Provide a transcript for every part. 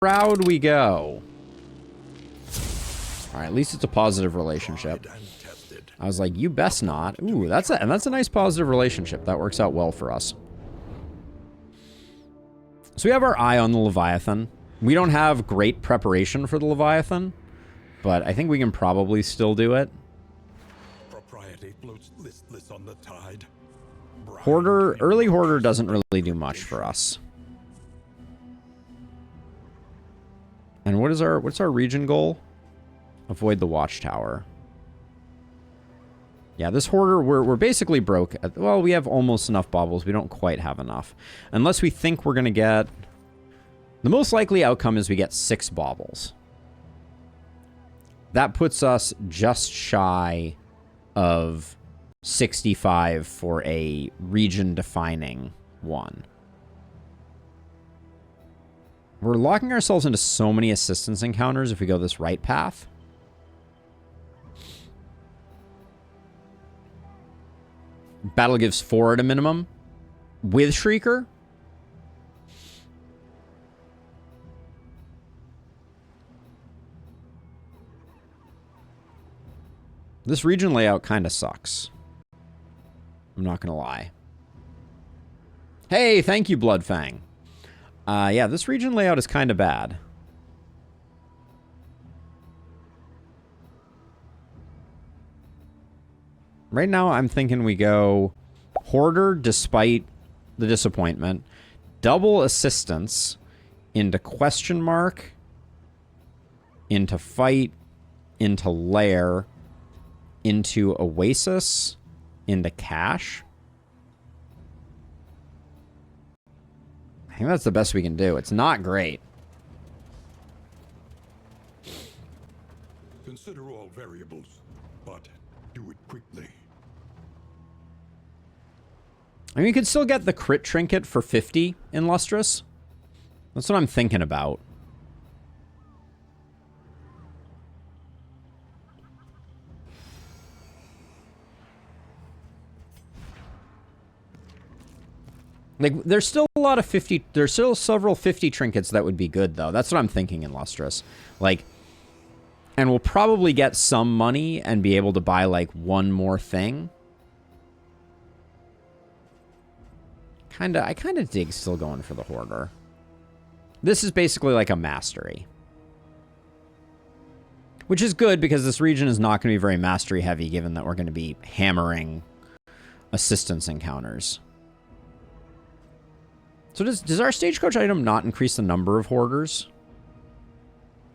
proud we go. All right, at least it's a positive relationship. I was like, you best not. Ooh, that's a nice positive relationship. That works out well for us. So we have our eye on the Leviathan. We don't have great preparation for the Leviathan, but I think we can probably still do it. Propriety floats listless on the tide. Hoarder, early Hoarder doesn't really do much for us. And what's our region goal? Avoid the watchtower. Yeah, this Hoarder, we're basically broke. Well, we have almost enough baubles. We don't quite have enough. Unless we think we're going to get... The most likely outcome is we get 6 baubles. That puts us just shy of 65 for a region-defining one. We're locking ourselves into so many assistance encounters if we go this right path. Battle gives 4 at a minimum. With Shrieker. This region layout kind of sucks. I'm not going to lie. Hey, thank you, Bloodfang. Yeah, this region layout is kind of bad. Right now, I'm thinking we go Hoarder despite the disappointment. Double assistance into question mark. Into fight. Into lair. Into oasis. Into cache. I think that's the best we can do. It's not great. Consider all variables, but do it quickly. I mean, you could still get the crit trinket for 50 in Lustrous. That's what I'm thinking about. Like, there's still a lot of 50... There's still several 50 trinkets that would be good, though. That's what I'm thinking in Lustrous. Like, and we'll probably get some money and be able to buy, like, one more thing. I kind of dig still going for the Hoarder. This is basically like a mastery. Which is good because this region is not going to be very mastery heavy given that we're going to be hammering assistance encounters. So does our stagecoach item not increase the number of Hoarders?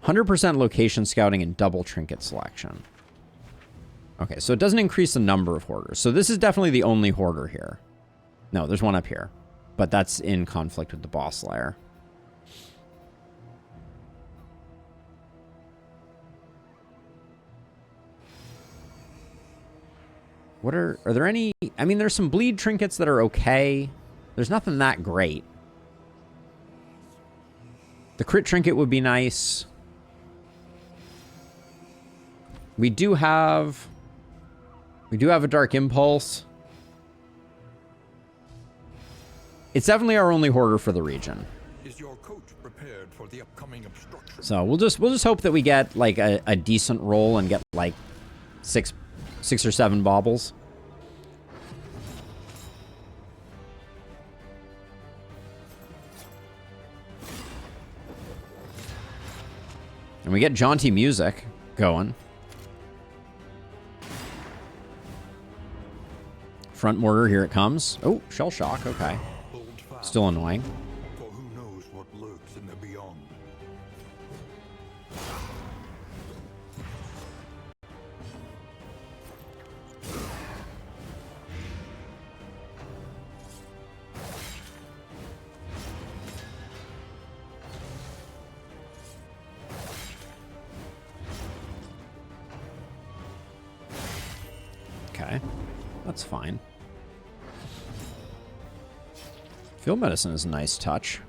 100% location scouting and double trinket selection. Okay, so it doesn't increase the number of Hoarders. So this is definitely the only Hoarder here. No, there's one up here. But that's in conflict with the boss lair. Are there any... I mean, there's some bleed trinkets that are okay. There's nothing that great. The crit trinket would be nice. We do have a Dark Impulse. It's definitely our only Hoarder for the region. Is your coach prepared for the upcoming obstruction? So we'll just hope that we get like a decent roll and get like six or 7 baubles. And we get jaunty music going. Front mortar, here it comes. Oh, shell shock, okay. Still annoying. For who knows what lurks in the beyond. Okay, that's fine. Field medicine is a nice touch.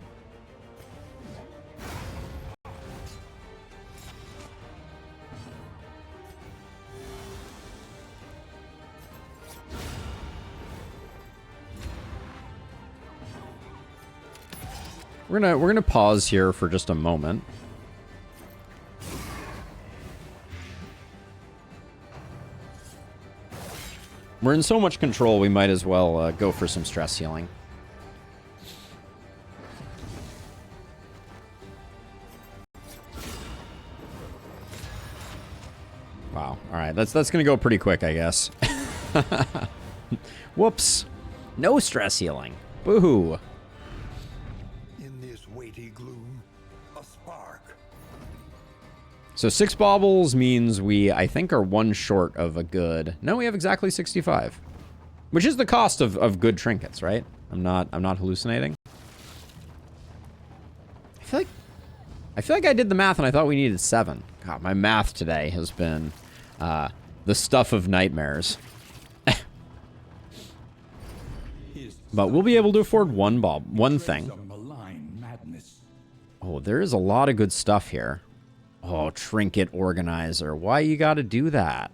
We're gonna pause here for just a moment. We're in so much control, we might as well go for some stress healing. Wow. All right, that's gonna go pretty quick, I guess. Whoops. No stress healing. Boo-hoo. In this weighty gloom, a spark. So 6 baubles means we, I think, are 1 short of a good... No, we have exactly 65. Which is the cost of good trinkets, right? I'm not hallucinating. I feel like I did the math and I thought we needed 7. God, my math today has been the stuff of nightmares. But we'll be able to afford one thing. Oh, there is a lot of good stuff here. Oh, Trinket Organizer. Why you gotta do that?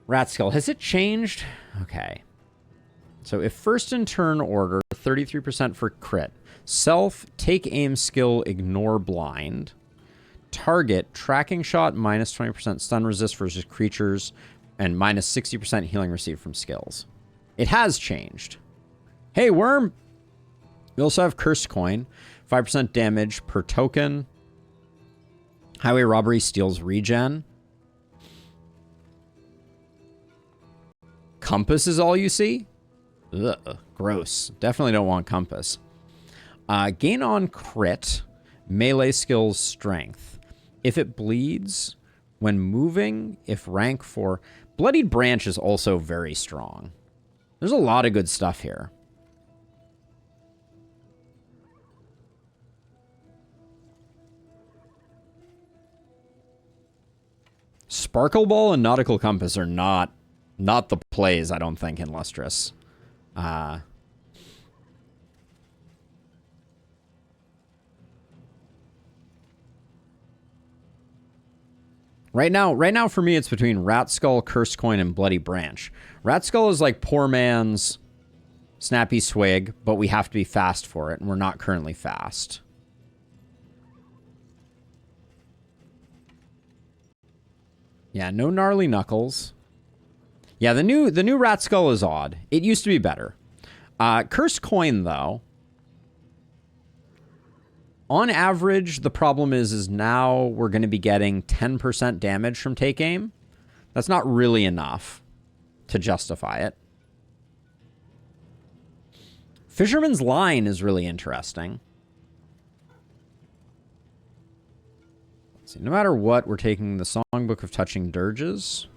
Rat Skull. Has it changed? Okay. So if first in turn order, 33% for crit. Self, take aim skill, ignore blind. Target, tracking shot, minus 20% stun resist versus creatures, and minus 60% healing received from skills. It has changed. Hey, Worm! We also have Cursed Coin. 5% damage per token. Highway Robbery steals regen. Compass is all you see? Ugh, gross. Definitely don't want Compass. Gain on crit. Melee skills strength. If it bleeds, when moving, if rank 4... Bloodied Branch is also very strong. There's a lot of good stuff here. Sparkle Ball and Nautical Compass are not the plays, I don't think, in Lustrous. Right now for me, it's between Rat Skull, Cursed Coin, and Bloody Branch. Rat Skull is like poor man's Snappy Swig, but we have to be fast for it, and we're not currently fast. Yeah, no Gnarly Knuckles. Yeah, the new Rat Skull is odd. It used to be better. Cursed Coin, though. On average, the problem is now we're going to be getting 10% damage from take aim. That's not really enough to justify it. Fisherman's Line is really interesting. Let's see. No matter what, we're taking the Songbook of Touching Dirges.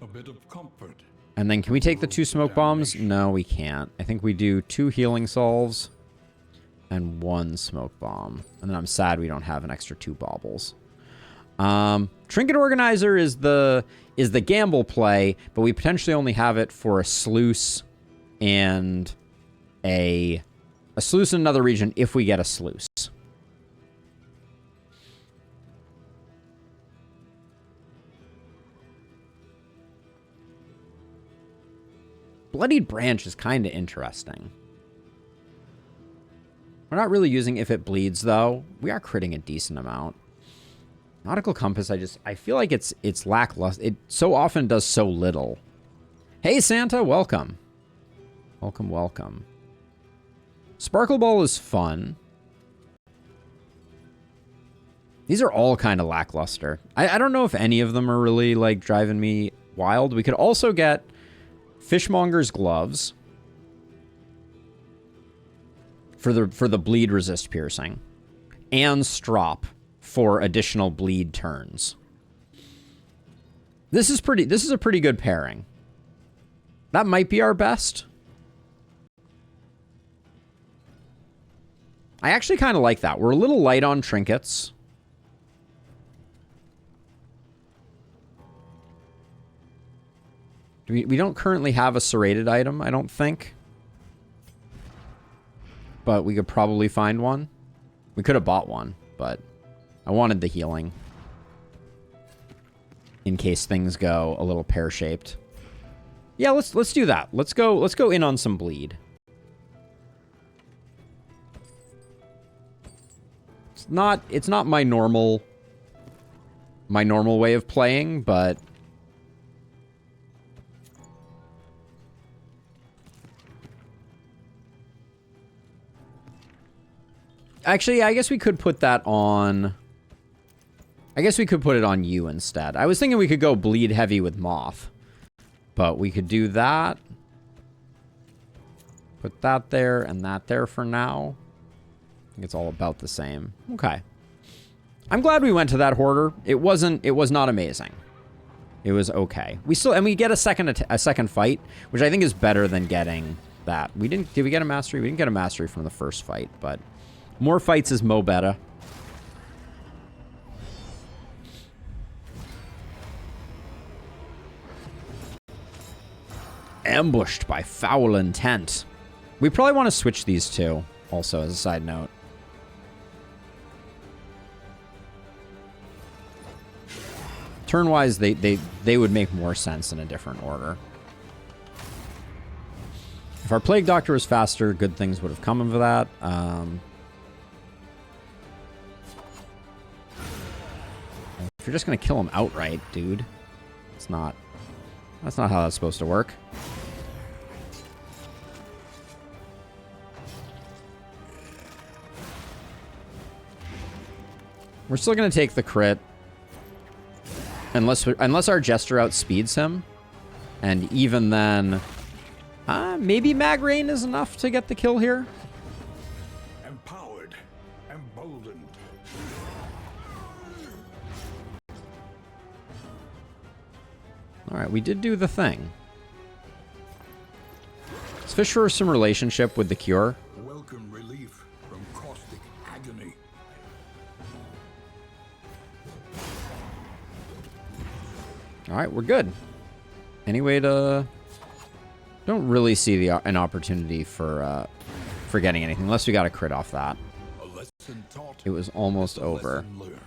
A bit of comfort. And then can we take the 2 smoke bombs? No, we can't. I think we do 2 healing salves and 1 smoke bomb. And then I'm sad we don't have an extra 2 baubles. Trinket Organizer is the gamble play, but we potentially only have it for a sluice and a sluice in another region if we get a sluice. Bloodied Branch is kind of interesting. We're not really using if it bleeds, though. We are critting a decent amount. Nautical Compass, I feel like it's lackluster. It so often does so little. Hey, Santa, welcome. Welcome, welcome. Sparkle Ball is fun. These are all kind of lackluster. I don't know if any of them are really, like, driving me wild. We could also get Fishmonger's Gloves for the bleed resist piercing, and Strop for additional bleed turns. This is a pretty good pairing. That might be our best. I actually kind of like that. We're a little light on trinkets. We don't currently have a serrated item, I don't think. But we could probably find one. We could have bought one, but I wanted the healing in case things go a little pear-shaped. Yeah, let's do that. Let's go in on some bleed. It's not my normal way of playing, but actually, I guess we could put that on. I guess we could put it on you instead. I was thinking we could go bleed heavy with Moth, but we could do that. Put that there and that there for now. I think it's all about the same. Okay. I'm glad we went to that Hoarder. It was not amazing. It was okay. We get a second fight, which I think is better than getting that. Did we get a mastery? We didn't get a mastery from the first fight, but more fights is mo better. Ambushed by foul intent. We probably want to switch these two, also, as a side note. Turn-wise, they would make more sense in a different order. If our Plague Doctor was faster, good things would have come of that. If you're just going to kill him outright, dude, that's not how that's supposed to work. We're still going to take the crit. Unless our Jester outspeeds him. And even then, maybe Mag Rain is enough to get the kill here. Empowered, emboldened. Alright, we did do the thing. Let's fish for some relationship with the cure. Welcome relief from caustic agony. Alright, we're good. Any way to... Don't really see an opportunity for getting anything, unless we got a crit off that. A lesson taught, It was almost a over. lesson learned.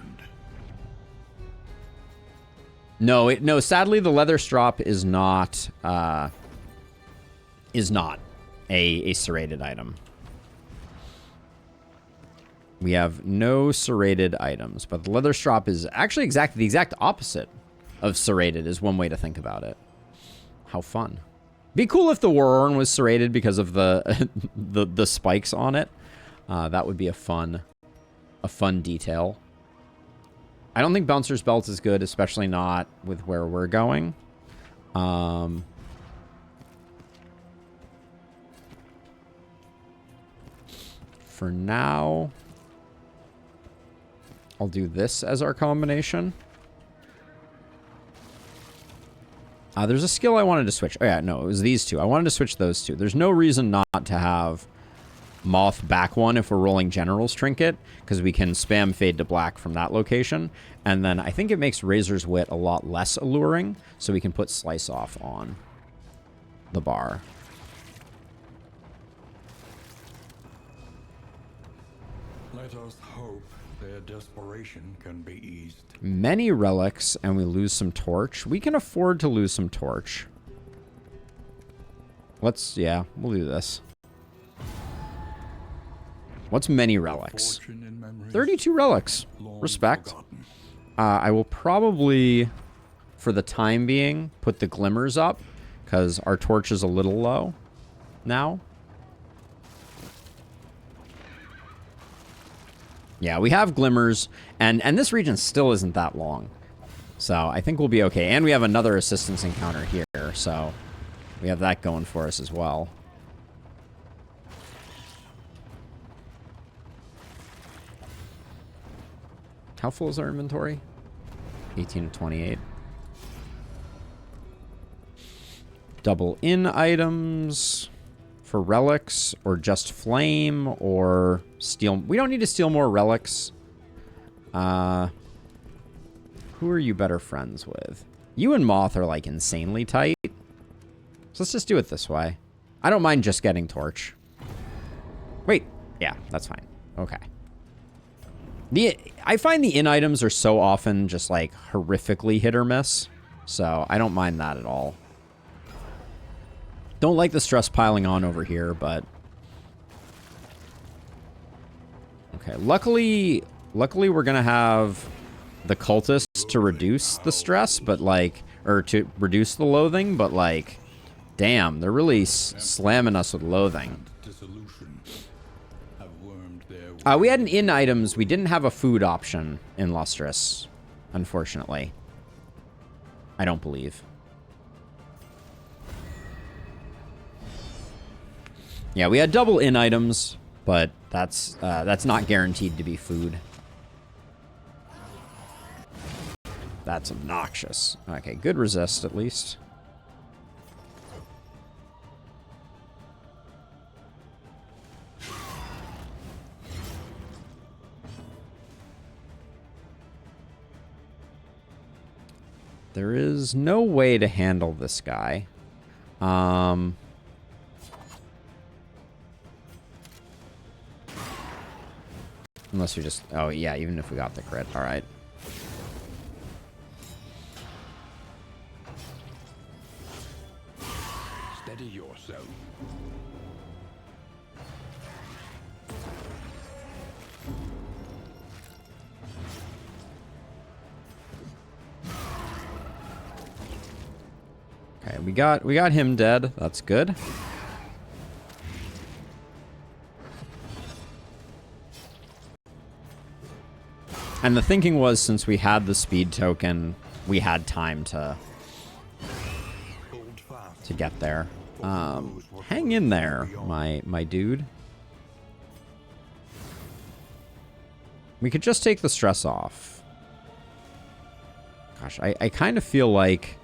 No, sadly, the leather strop is not a serrated item. We have no serrated items, but the leather strop is actually the exact opposite of serrated, is one way to think about it. How fun. Be cool if the War Horn was serrated because of the the spikes on it. That would be a fun detail. I don't think Bouncer's Belt is good, especially not with where we're going. For now, I'll do this as our combination. There's a skill I wanted to switch. Oh, yeah, no, it was these two. I wanted to switch those two. There's no reason not to have Moth back one if we're rolling General's Trinket, because we can spam Fade to Black from that location. And then I think it makes Razor's Wit a lot less alluring, so we can put Slice Off on the bar. Let us hope their desperation can be eased. Many relics, and we lose some torch. We can afford to lose some torch. Yeah, we'll do this. What's many relics? 32 relics. Respect. I will probably, for the time being, put the glimmers up, because our torch is a little low now. Yeah, we have glimmers, and this region still isn't that long. So I think we'll be okay. And we have another assistance encounter here, so we have that going for us as well. How full is our inventory? 18 to 28. Double in items for relics, or just flame, or steal. We don't need to steal more relics. Who are you better friends with? You and Moth are like insanely tight. So let's just do it this way. I don't mind just getting torch. Wait, yeah, that's fine. Okay. I find the in items are so often just like horrifically hit or miss, so I don't mind that at all. Don't like the stress piling on over here, but... Okay, luckily Luckily, we're gonna have the cultists to reduce the stress, but like, or to reduce the loathing, but like, damn, they're really slamming us with loathing. We had an in items. We didn't have a food option in Lustrous, unfortunately. I don't believe. Yeah, we had double in items, but that's not guaranteed to be food. That's obnoxious. Okay, good resist at least. There is no way to handle this guy. Unless we just... Oh, yeah, even if we got the crit. All right. Steady yourself. Okay, we got him dead. That's good. And the thinking was, since we had the speed token, we had time to get there. Hang in there, my dude. We could just take the stress off. Gosh, I kind of feel like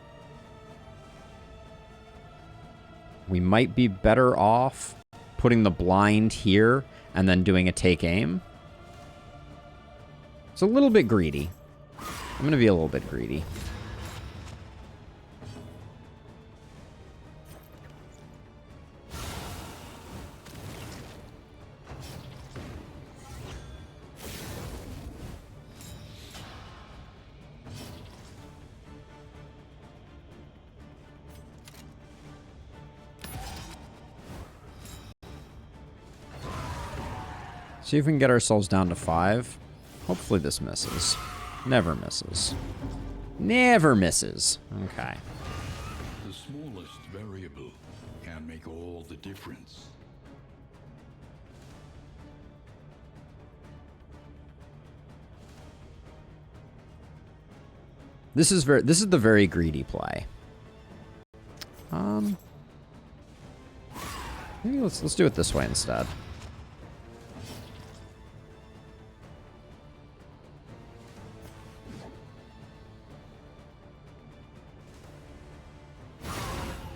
we might be better off putting the blind here and then doing a take aim. It's a little bit greedy. I'm going to be a little bit greedy. See if we can get ourselves down to 5. Hopefully this misses. Never misses. Never misses. Okay. The smallest variable can make all the difference. This is the very greedy play. Maybe let's do it this way instead.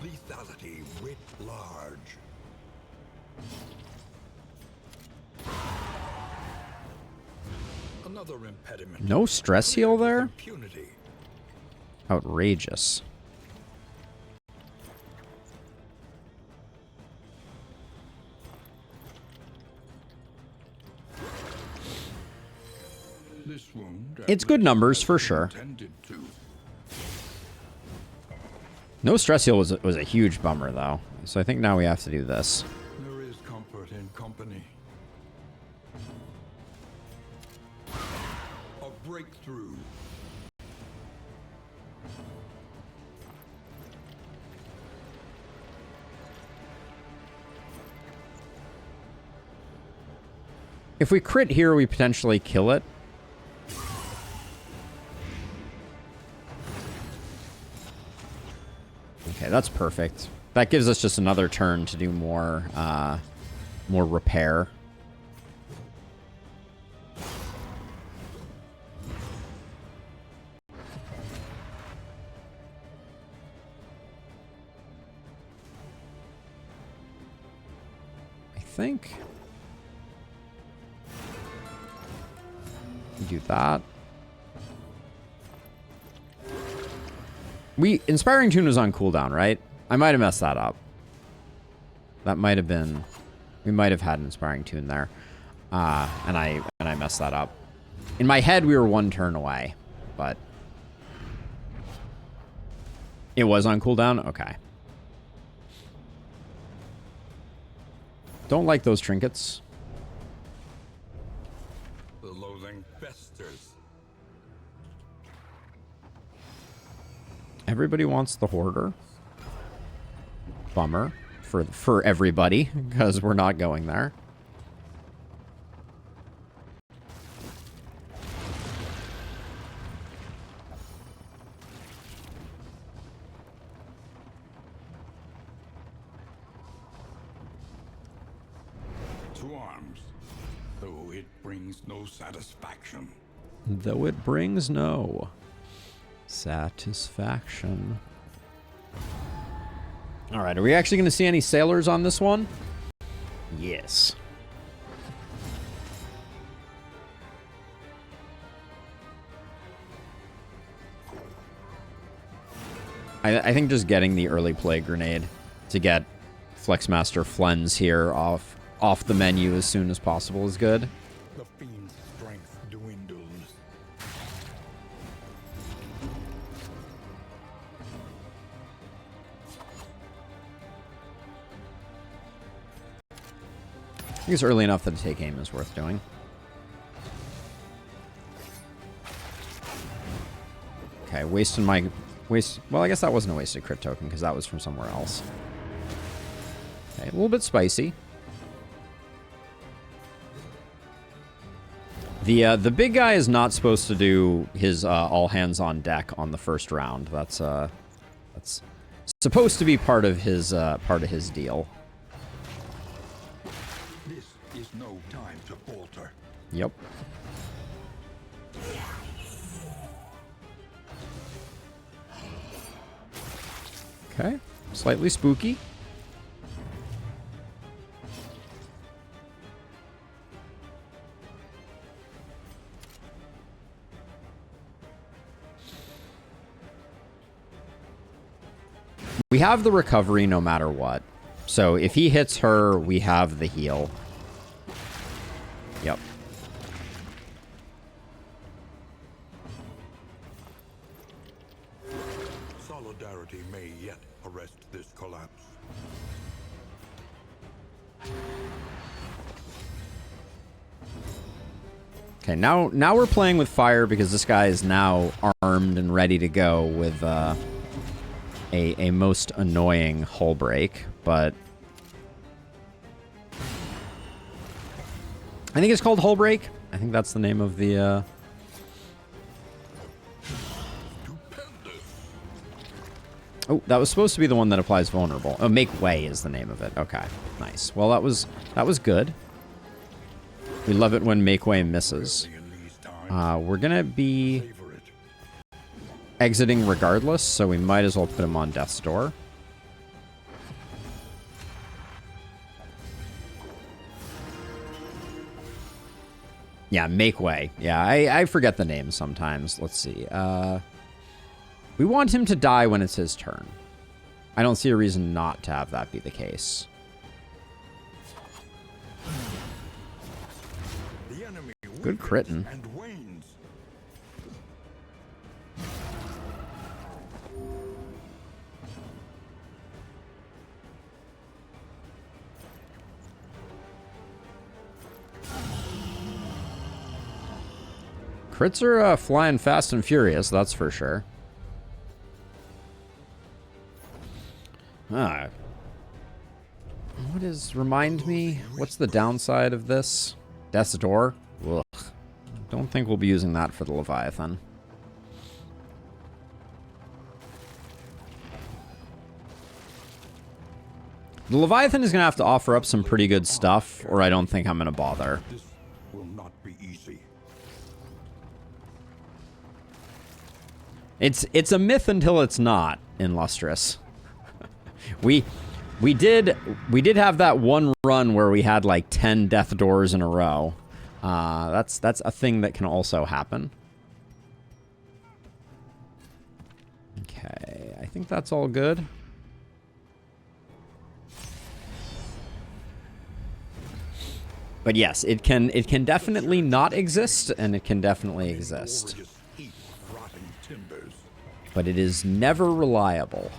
Lethality writ large. Another impediment. No stress heal there? Impunity. Outrageous. This wound, It's good numbers for sure. No stress heal was a huge bummer though. So I think now we have to do this. There is comfort in company. A breakthrough. If we crit here, we potentially kill it. Okay, that's perfect. That gives us just another turn to do more repair. I think do that. Inspiring Tune was on cooldown, right? I might have messed that up. That might have been... We might have had an Inspiring Tune there. And I messed that up. In my head, we were one turn away. But... It was on cooldown? Okay. Don't like those trinkets. The loathing festers. Everybody wants the Hoarder. Bummer for everybody, because we're not going there. To arms, though it brings no satisfaction. Though it brings no satisfaction. All right, are we actually going to see any sailors on this one? Yes. I think just getting the early play grenade to get Flexmaster Flens here off the menu as soon as possible is good. The fiend's strength dwindles. I think it's early enough that a take aim is worth doing. Okay, wasting my... Well, I guess that wasn't a wasted crit token, because that was from somewhere else. Okay, a little bit spicy. The big guy is not supposed to do his all hands on deck on the first round. That's supposed to be part of his deal. This is no time to falter. Yep. Okay, slightly spooky. We have the recovery no matter what. So if he hits her, we have the heal. Yep. Solidarity may yet arrest this collapse. Okay, now we're playing with fire because this guy is now armed and ready to go with a most annoying hull break, but I think it's called hull break. I think that's the name of the Oh, that was supposed to be the one that applies vulnerable. Oh, make way is the name of it. Okay, nice. Well, that was good. We love it when make way misses. We're gonna be exiting regardless, so we might as well put him on death's door. Yeah, make way. Yeah, I forget the name sometimes. Let's see. We want him to die when it's his turn. I don't see a reason not to have that be the case. Good critting. Crits are flying fast and furious, that's for sure. Remind me, what's the downside of this? Death's Door? Ugh. Don't think we'll be using that for the Leviathan. The Leviathan is going to have to offer up some pretty good stuff, or I don't think I'm going to bother. This will not be easy. It's a myth until it's not in Lustrous. We did have that one run where we had like 10 death doors in a row. That's a thing that can also happen. Okay, I think that's all good. But yes, it can definitely not exist, and it can definitely exist. But it is never reliable.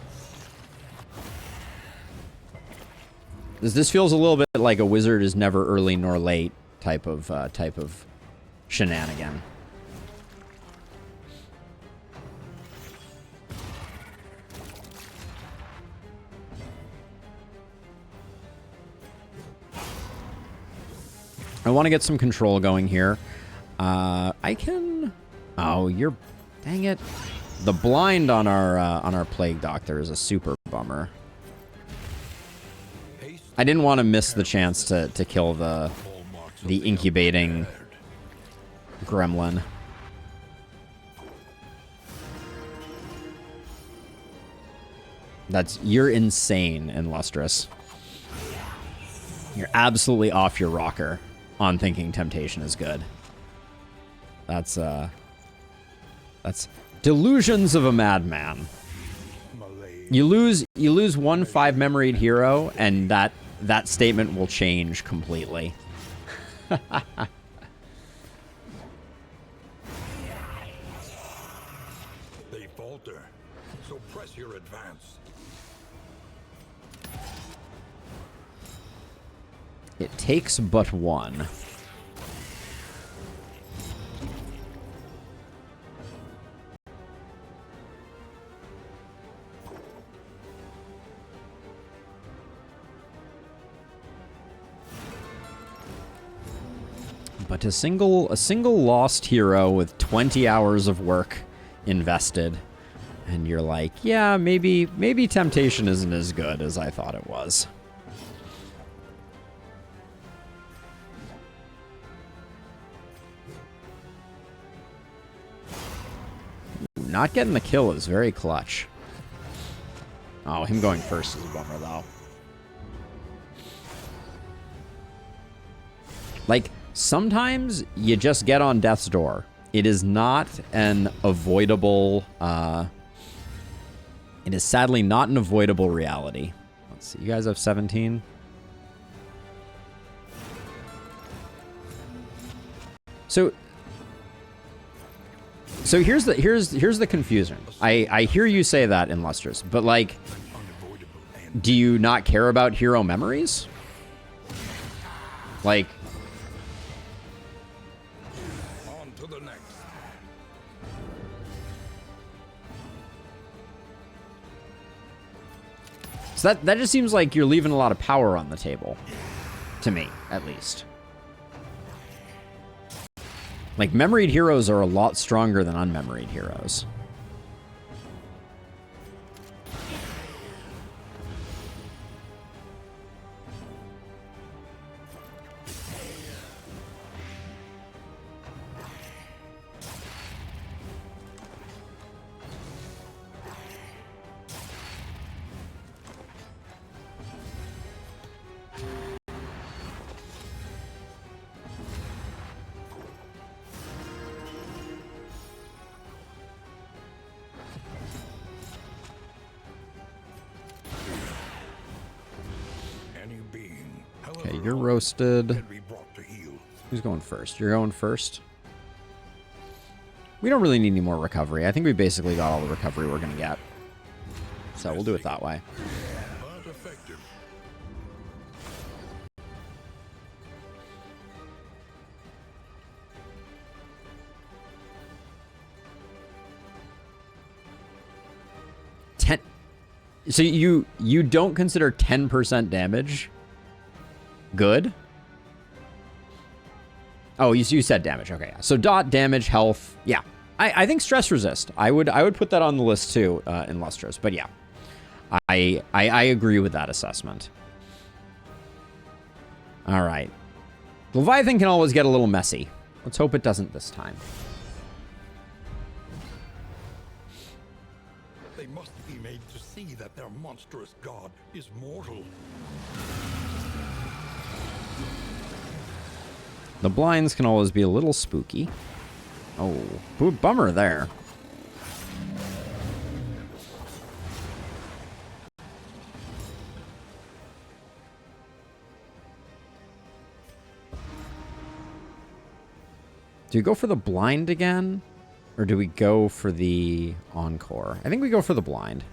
This feels a little bit like a wizard is never early nor late type of shenanigan. I want to get some control going here. I can... Oh, you're... Dang it. The blind on our Plague Doctor is a super bummer. I didn't want to miss the chance to kill the incubating gremlin. You're insane, Illustrious. You're absolutely off your rocker on thinking temptation is good. That's delusions of a madman. You lose 1 5-memoried hero, and that statement will change completely. They falter, so press your advance. It takes but one. But a single lost hero with 20 hours of work invested, and you're like, yeah, maybe temptation isn't as good as I thought it was. Not getting the kill is very clutch. Oh, him going first is a bummer, though. Like, sometimes you just get on death's door. It is not an avoidable... it is sadly not an avoidable reality. Let's see, you guys have 17? So here's the confusion. I hear you say that, Illustrious, but like, do you not care about hero memories? Like, On to the next. so that just seems like you're leaving a lot of power on the table, to me, at least. Like, memoried heroes are a lot stronger than unmemoried heroes. Okay, you're roasted. Who's going first? You're going first? We don't really need any more recovery. I think we basically got all the recovery we're going to get. So we'll do it that way. So you don't consider 10% damage good? Oh, you said damage. Okay, so dot damage, health. Yeah, I think stress resist. I would put that on the list too, in Lustrous. But yeah, I agree with that assessment. All right, Leviathan can always get a little messy. Let's hope it doesn't this time. They must be made to see that their monstrous god is mortal. The blinds can always be a little spooky. Oh, bummer there. Do we go for the blind again? Or do we go for the encore? I think we go for the blind.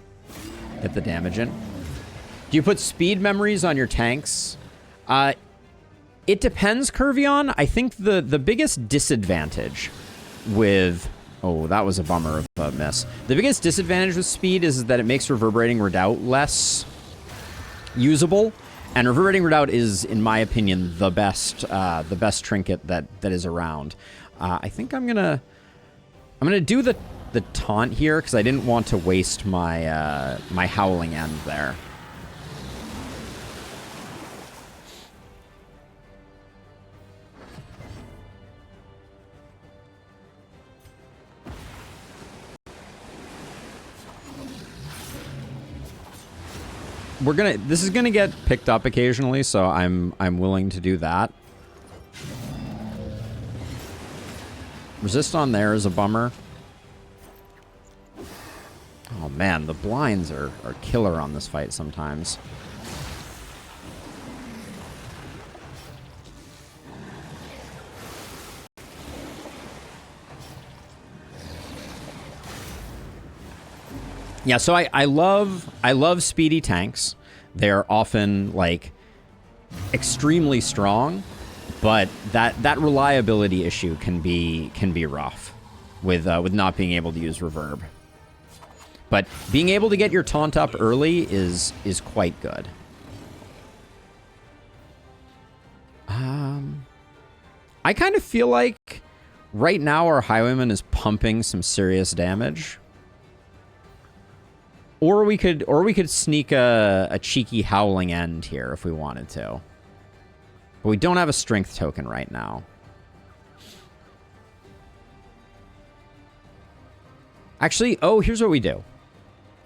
Get the damage in. Do you put speed memories on your tanks? It depends, Curvion. I think the biggest disadvantage with... Oh, that was a bummer of a miss. The biggest disadvantage with speed is that it makes Reverberating Redoubt less usable. And Reverberating Redoubt is, in my opinion, the best trinket that is around. I think I'm gonna do the taunt here because I didn't want to waste my my Howling End there. This is gonna get picked up occasionally, so I'm willing to do that. Resist on there is a bummer. Oh man, the blinds are killer on this fight sometimes. Yeah, so I love speedy tanks. They're often like extremely strong, but that reliability issue can be rough with not being able to use reverb. But being able to get your taunt up early is quite good. I kind of feel like right now our Highwayman is pumping some serious damage. Or we could sneak a cheeky Howling End here if we wanted to. But we don't have a strength token right now. Actually, oh, here's what we do.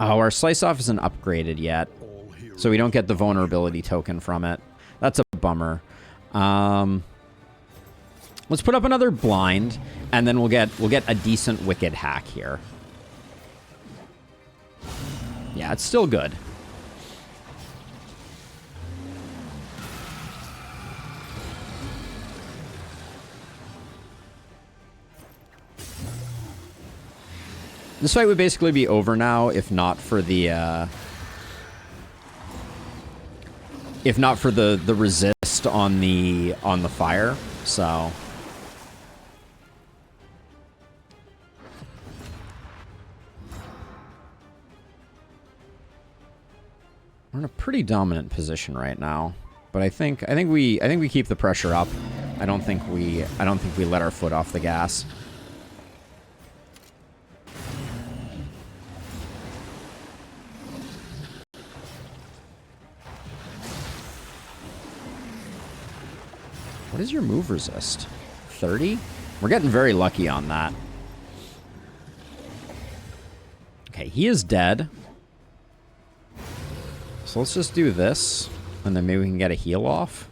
Oh, our Slice Off isn't upgraded yet, so we don't get the vulnerability token from it. That's a bummer. Let's put up another blind, and then we'll get a decent Wicked hack here. Yeah, it's still good. This fight would basically be over now if not for the resist on the fire. So we're in a pretty dominant position right now, but I think we keep the pressure up. I don't think we let our foot off the gas. What is your move resist? 30? We're getting very lucky on that. Okay, he is dead. So let's just do this, and then maybe we can get a heal off.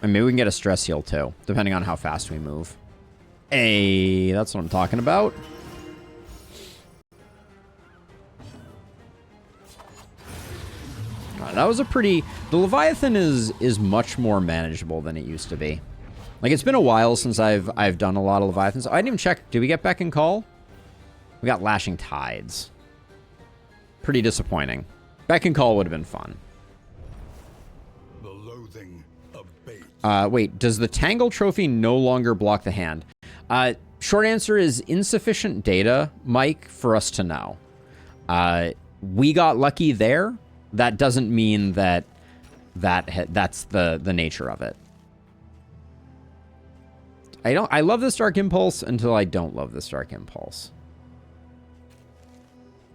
And maybe we can get a stress heal too, depending on how fast we move. Hey, that's what I'm talking about. That was a pretty... The Leviathan is much more manageable than it used to be. Like, it's been a while since I've done a lot of Leviathans. I didn't even check. Did we get Beck and Call? We got Lashing Tides. Pretty disappointing. Beck and Call would have been fun. The loathing abates. Wait, does the Tangle Trophy no longer block the hand? Short answer is insufficient data, Mike, for us to know. We got lucky there. That doesn't mean that's the nature of it. I love this Dark Impulse until I don't love this Dark Impulse.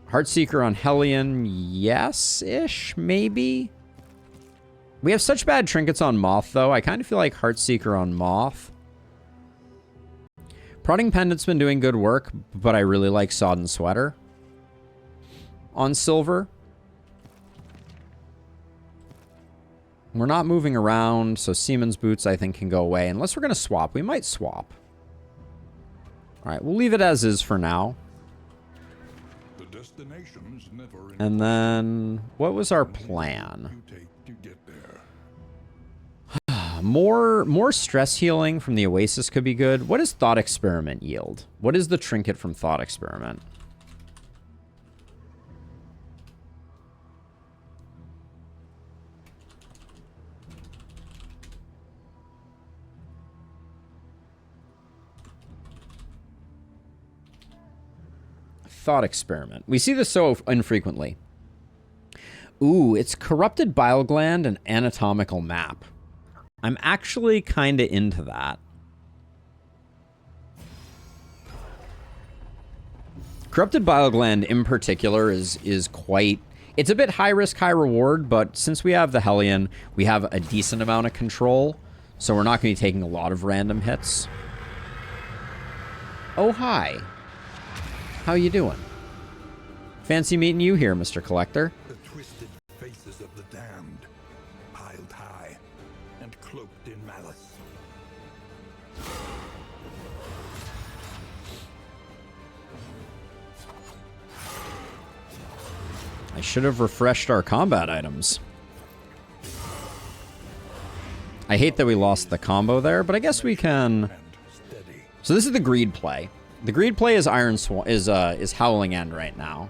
Heartseeker on Hellion, yes-ish, maybe. We have such bad trinkets on Moth, though. I kind of feel like Heartseeker on Moth. Prodding Pendant's been doing good work, but I really like Sodden Sweater on Silver. We're not moving around, so Seaman's Boots, I think, can go away. Unless we're going to swap. We might swap. All right, we'll leave it as is for now. The destination's never in. And then, what was our plan? You take to get there. More stress healing from the Oasis could be good. What does Thought Experiment yield? What is the trinket from Thought Experiment? thought experiment. We see this so infrequently. Ooh, it's corrupted bile gland and anatomical map. I'm actually kind of into that. Corrupted bile gland in particular is quite... It's a bit high risk, high reward, but since we have the Hellion, we have a decent amount of control, so we're not going to be taking a lot of random hits. Oh, hi. How you doing? Fancy meeting you here, Mr. Collector. The twisted faces of the damned, piled high and cloaked in malice. I should have refreshed our combat items. I hate that we lost the combo there, but I guess we can... So this is the greed play. The greed play is is Howling End right now.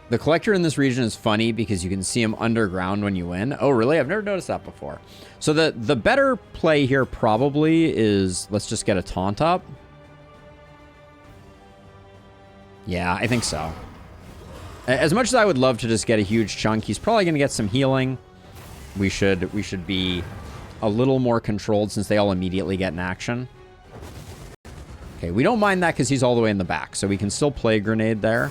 The collector in this region is funny because you can see him underground when you win. Oh, really? I've never noticed that before. So the better play here probably is, let's just get a taunt up. Yeah, I think so. As much as I would love to just get a huge chunk, he's probably going to get some healing. We should be a little more controlled since they all immediately get in action. Okay, we don't mind that because he's all the way in the back, so we can still play grenade there.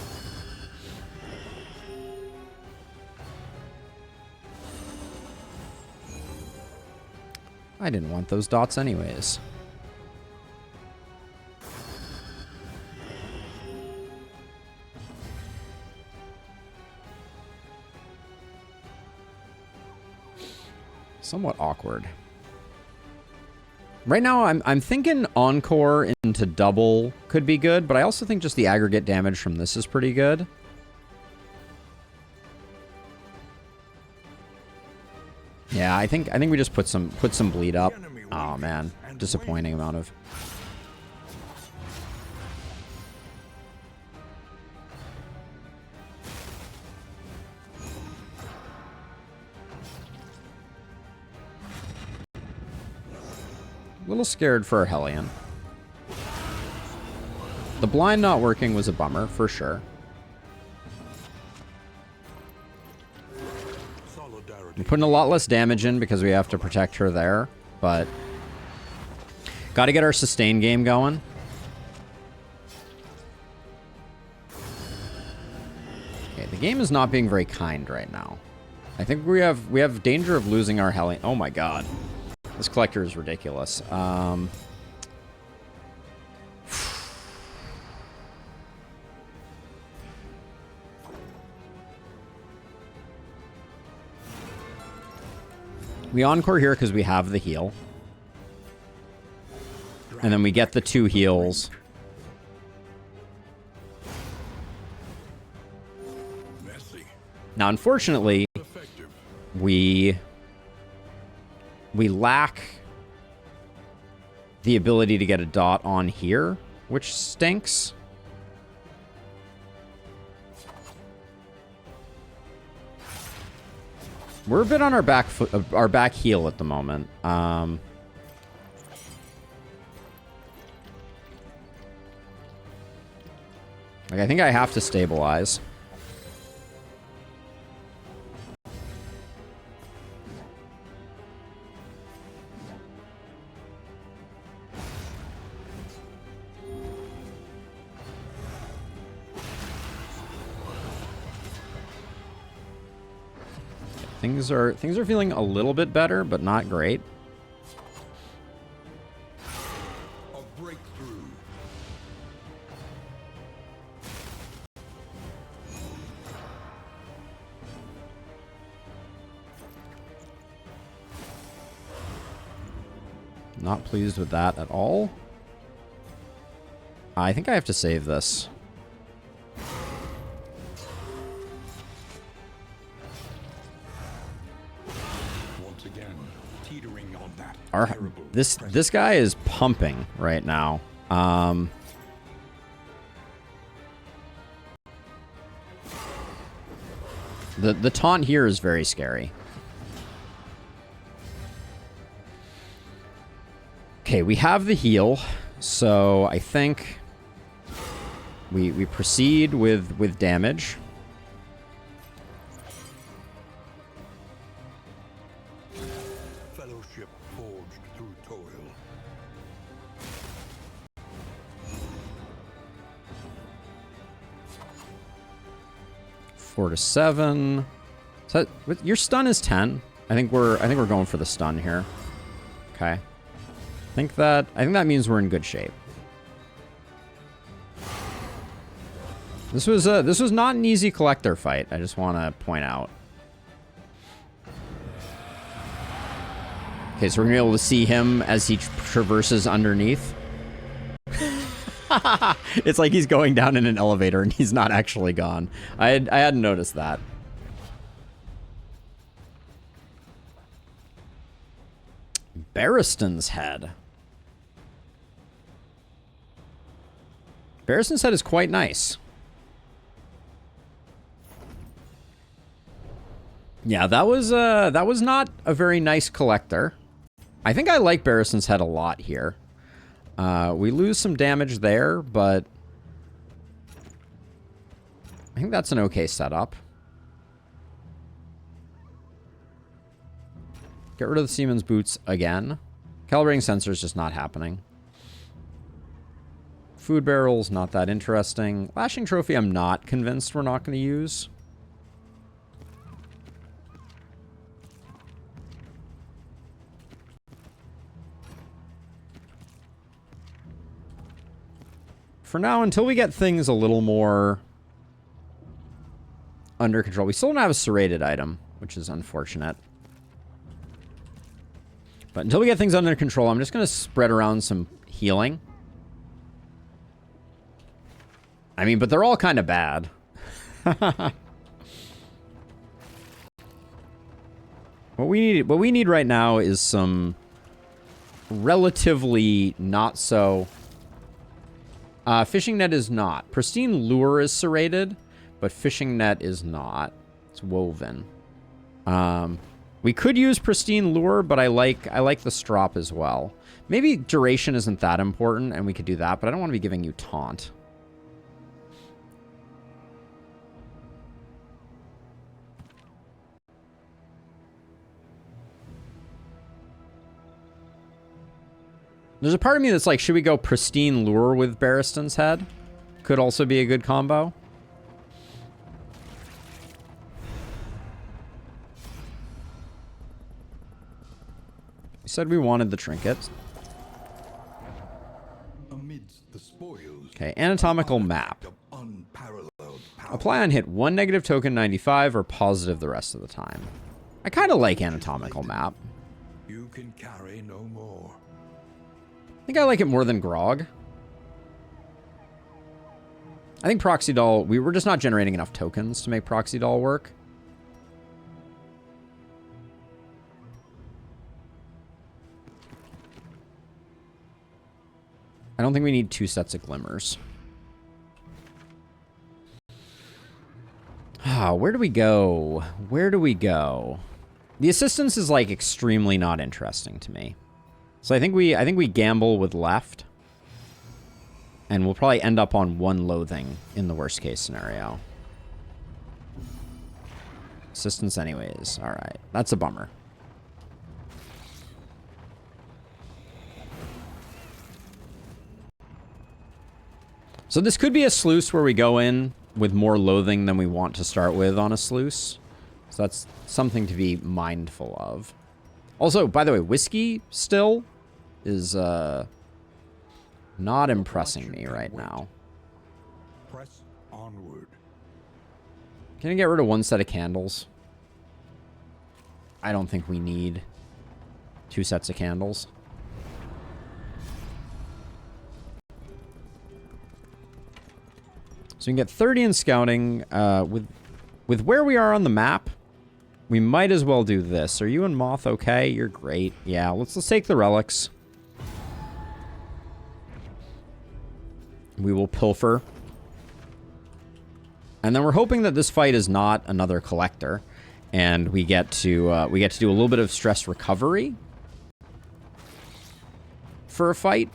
I didn't want those dots anyways. Somewhat awkward. Right now, I'm thinking Encore into double could be good, but I also think just the aggregate damage from this is pretty good. Yeah, I think we just put some bleed up. Oh man, disappointing amount of. A little scared for our Hellion. The blind not working was a bummer, for sure. We're putting a lot less damage in because we have to protect her there, but... Got to get our sustain game going. Okay, the game is not being very kind right now. I think we have danger of losing our Hellion. Oh my god. This collector is ridiculous. We encore here because we have the heal. And then we get the 2 heals. Now, unfortunately, we lack the ability to get a dot on here, which stinks. We're a bit on our back foot, our back heel at the moment. Like, I think I have to stabilize. Things are feeling a little bit better, but not great. A breakthrough. Not pleased with that at all. I think I have to save this. This guy is pumping right now. The taunt here is very scary. Okay, we have the heal. So I think we proceed with damage. Fellowship forged through toil. Four to 7. So your stun is 10. I think we're going for the stun here. Okay. I think that means we're in good shape. This was not an easy collector fight. I just want to point out. Okay, so we're gonna be able to see him as he traverses underneath. It's like he's going down in an elevator and he's not actually gone. I hadn't noticed that. Barristan's head. Barristan's head is quite nice. Yeah, that was not a very nice collector. I think I like Barristan's head a lot here. We lose some damage there, but I think that's an okay setup. Get rid of the Seaman's Boots again. Calibrating sensor is just not happening. Food barrels, not that interesting. Lashing Trophy, I'm not convinced we're not going to use. For now, until we get things a little more under control. We still don't have a serrated item, which is unfortunate. But until we get things under control, I'm just going to spread around some healing. I mean, but they're all kind of bad. What we need right now is some relatively not so... fishing net is not. Pristine lure is serrated, but fishing net is not. It's woven. We could use pristine lure, but I like the strop as well. Maybe duration isn't that important, and we could do that, but I don't want to be giving you taunt. There's a part of me that's like, should we go pristine lure with Barristan's head? Could also be a good combo. We said we wanted the trinkets. Amidst the spoils, Okay, anatomical map. Apply on hit 1 negative token 95 or positive the rest of the time. I kind of like anatomical map. You can carry no more. I think I like it more than Grog. I think Proxy Doll, we were just not generating enough tokens to make Proxy Doll work. I don't think we need 2 sets of glimmers. Ah, where do we go? Where do we go? The assistance is like extremely not interesting to me. So I think we gamble with left. And we'll probably end up on 1 loathing in the worst case scenario. Assistance anyways. Alright. That's a bummer. So this could be a sluice where we go in with more loathing than we want to start with on a sluice. So that's something to be mindful of. Also, by the way, whiskey still is not impressing me right now. Press onward. Can I get rid of 1 set of candles? I don't think we need 2 sets of candles. So we can get 30 in scouting. With where we are on the map, we might as well do this. Are you and Moth okay? You're great. Yeah, let's take the relics. We will pilfer. And then we're hoping that this fight is not another collector. And we get to do a little bit of stress recovery for a fight.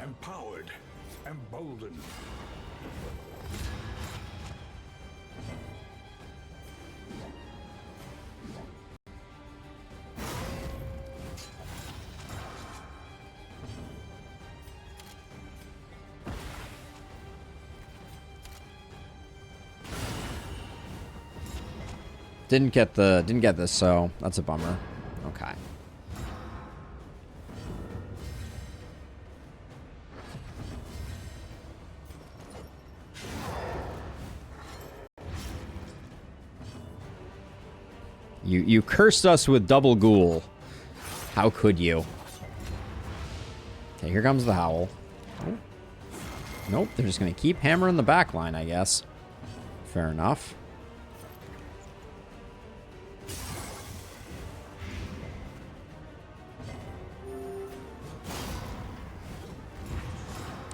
Empowered, emboldened. Didn't get this, so that's a bummer. Okay. You cursed us with double ghoul. How could you? Okay, here comes the howl. Oh. Nope, they're just gonna keep hammering the back line, I guess. Fair enough.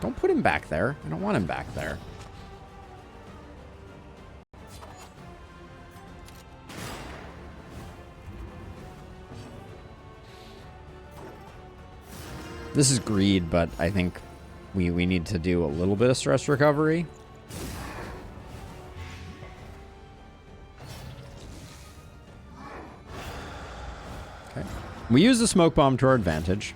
Don't put him back there. I don't want him back there. This is greed, but I think we need to do a little bit of stress recovery. Okay. We use the smoke bomb to our advantage.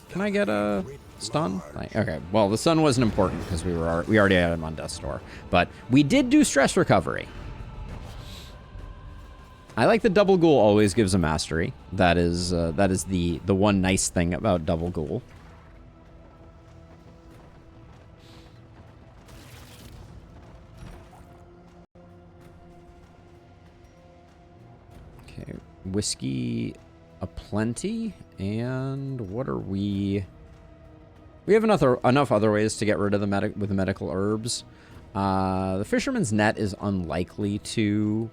Can I get a stun? Okay, well, the stun wasn't important because we already had him on Death's Door. But we did do stress recovery. I like the double ghoul always gives a mastery. That is the one nice thing about double ghoul. Okay, whiskey aplenty, and what are we? We have enough other ways to get rid of the medical herbs. The fisherman's net is unlikely to.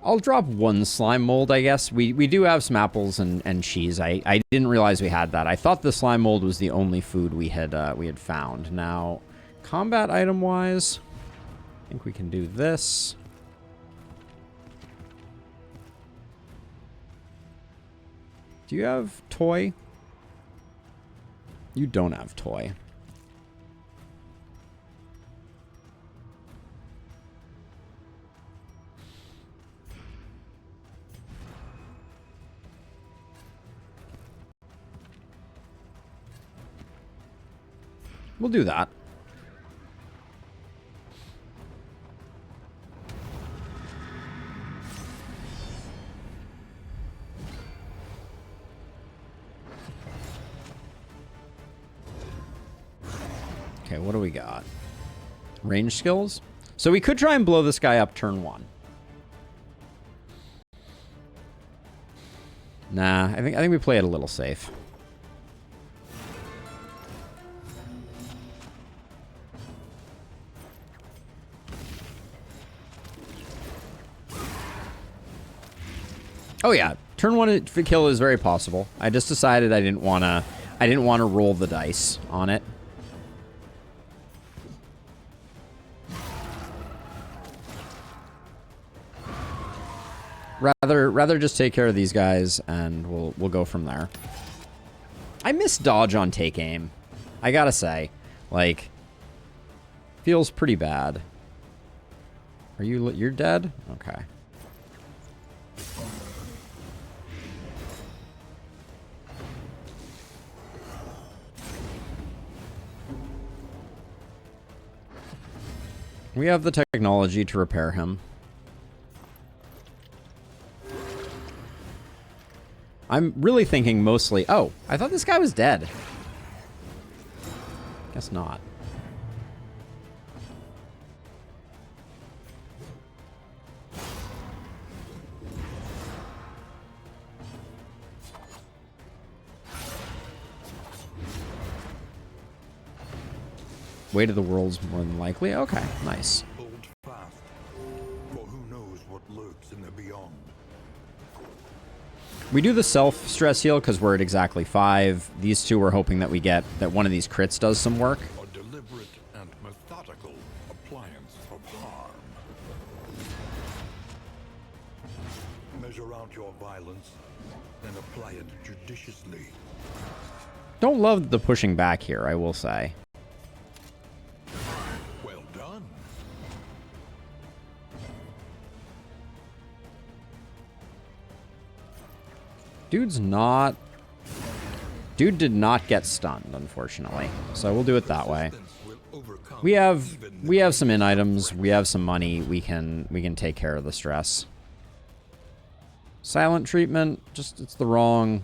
I'll drop one slime mold, I guess. We do have some apples and cheese. I didn't realize we had that. I thought the slime mold was the only food we had found. Now, combat item wise, I think we can do this. Do you have toy? You don't have toy. We'll do that. Okay, what do we got? Range skills? So we could try and blow this guy up turn 1. Nah, I think we play it a little safe. Oh yeah, turn 1 kill is very possible. I just decided I didn't want to roll the dice on it. Rather just take care of these guys, and we'll go from there. I miss dodge on take aim. I gotta say, like, feels pretty bad. Are you're dead? Okay. We have the technology to repair him. I'm really thinking mostly... Oh, I thought this guy was dead. Guess not. Weight of the world's more than likely. Okay, nice. Hold fast lurks in the beyond. We do the self-stress heal because we're at exactly 5. These two we're hoping that we get, that one of these crits does some work. A deliberate and methodical appliance of harm. Measure out your violence, then apply it judiciously. Don't love the pushing back here, I will say. Well done. Dude did not get stunned, unfortunately. So we'll do it that way. We have some in items, we have some money, we can take care of the stress. Silent treatment, just it's the wrong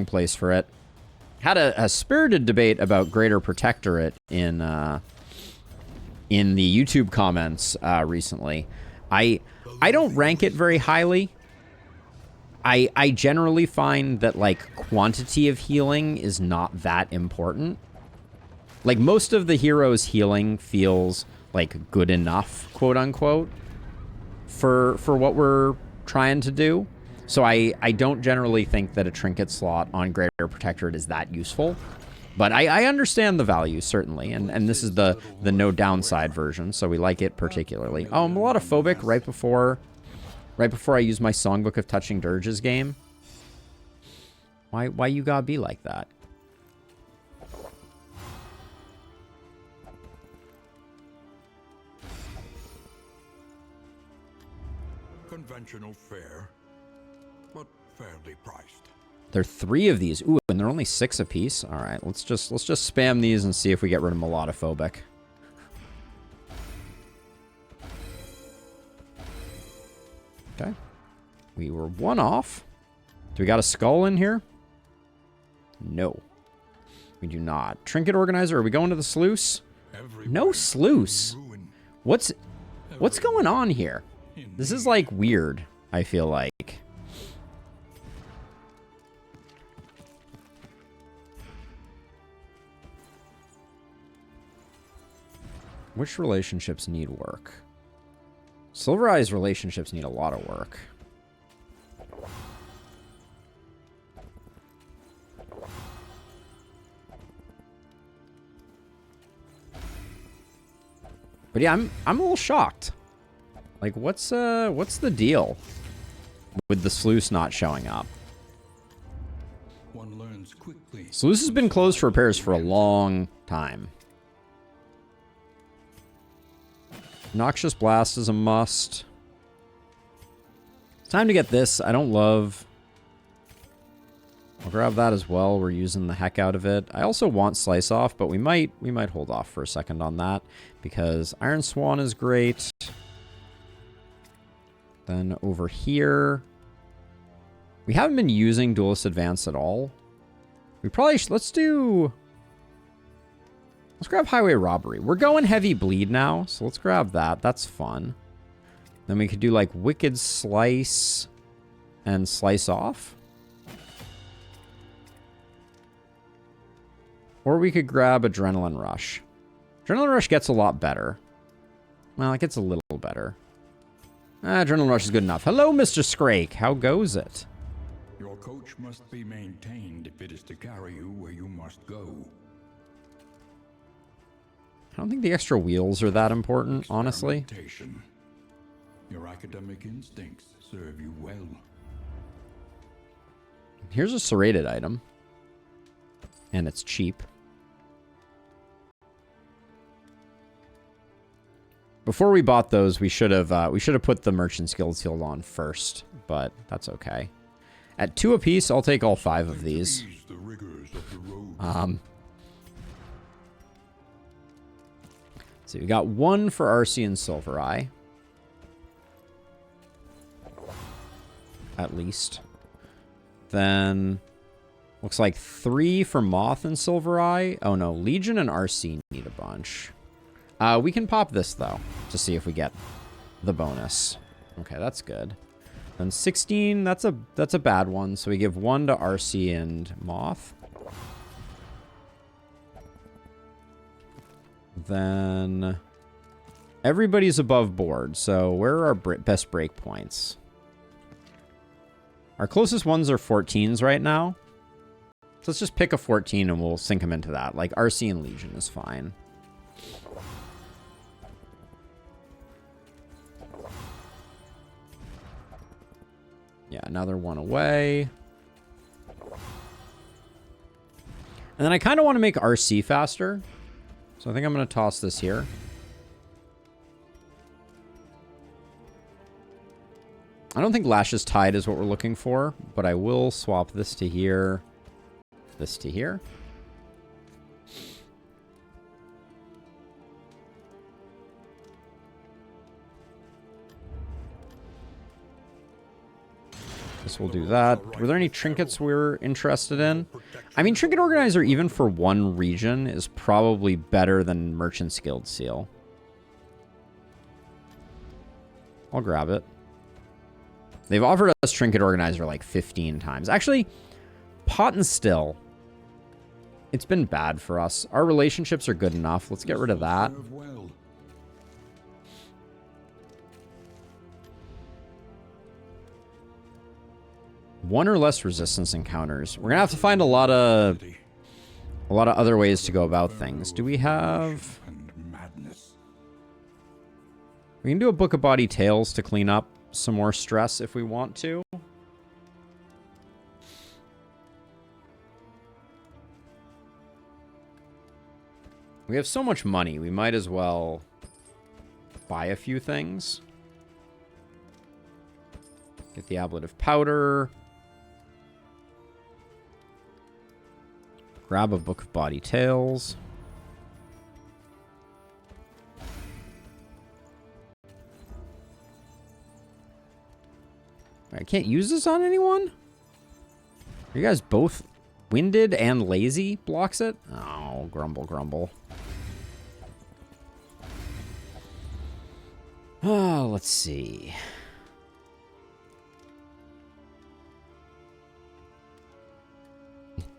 place for it. Had a spirited debate about Greater Protectorate in the YouTube comments recently. I don't rank it very highly. I generally find that, like, quantity of healing is not that important. Like, most of the heroes' healing feels, like, good enough, quote-unquote, for what we're trying to do. So I don't generally think that a trinket slot on Greater Protectorate is that useful. But I understand the value, certainly, and this is the no downside version, so we like it particularly. Oh, I'm melodophobic right before I use my Songbook of Touching Dirges game. Why you gotta be like that? Conventional fare, but fairly priced. There are 3 of these. Ooh, and they're only 6 apiece. All right, let's just spam these and see if we get rid of melodophobic. Okay. We were 1 off. Do we got a skull in here? No. We do not. Trinket organizer, are we going to the sluice? No sluice. What's going on here? This is, like, weird, I feel like. Which relationships need work? Silver Eye's relationships need a lot of work. But yeah, I'm a little shocked. Like, what's the deal with the sluice not showing up? One learns quickly. Sluice has been closed for repairs for a long time. Noxious Blast is a must. It's time to get this. I don't love... I'll grab that as well. We're using the heck out of it. I also want Slice Off, but we might hold off for a second on that because Iron Swan is great. Then over here, we haven't been using Duelist Advance at all. We probably should, let's grab Highway Robbery. We're going heavy bleed now, so let's grab that. That's fun. Then we could do like Wicked Slice and Slice Off. Or we could grab Adrenaline Rush. Adrenaline Rush gets a lot better. Well, it gets a little better. Adrenaline Rush is good enough. Hello, Mr. Scrake. How goes it? Your coach must be maintained if it is to carry you where you must go. I don't think the extra wheels are that important, honestly. Your academic instincts serve you well. Here's a serrated item. And it's cheap. Before we bought those, we should have put the Merchant's Guild Shield on first, but that's okay. At 2 apiece, I'll take all 5 of these. So we got 1 for RC and Silver Eye. At least. Then looks like 3 for Moth and Silver Eye. Oh no, Legion and RC need a bunch. We can pop this, though, to see if we get the bonus. Okay, that's good. Then 16, that's a bad one, so we give 1 to RC and Moth. Then Everybody's above board, so where are our best break points? Our closest ones are 14s right now. So let's just pick a 14 and we'll sink them into that. Like, RC and Legion is fine. Yeah, another one away. And then I kind of want to make RC faster. So I think I'm going to toss this here. I don't think Lash's Tide is what we're looking for, but I will swap this to here, this to here. This will do that. Were there any trinkets we were interested in? I mean, Trinket Organizer, even for one region, is probably better than Merchant's Guild Seal. I'll grab it. They've offered us Trinket Organizer like 15 times. Actually, Pot and Still. It's been bad for us. Our relationships are good enough. Let's get rid of that. One or less resistance encounters. We're gonna have to find a lot of other ways to go about things. Do we have... We can do a Book of Body Tales to clean up some more stress if we want to. We have so much money, we might as well buy a few things. Get the Ablative Powder. Grab a Book of Body Tales. I can't use this on anyone? Are you guys both winded and lazy? Blocks it? Oh, grumble, grumble. Oh, let's see.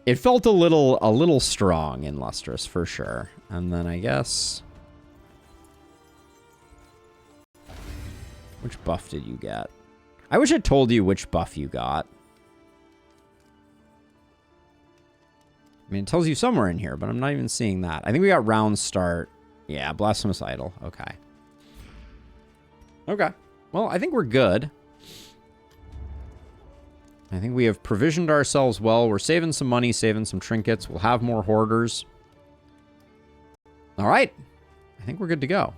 It felt a little strong in Lustrous, for sure. And then I guess... Which buff did you get? I wish I told you which buff you got. I mean, it tells you somewhere in here, but I'm not even seeing that. I think we got round start. Yeah, Blasphemous Idol. Okay. Okay. Well, I think we're good. I think we have provisioned ourselves well. We're saving some money, saving some trinkets. We'll have more hoarders. All right. I think we're good to go.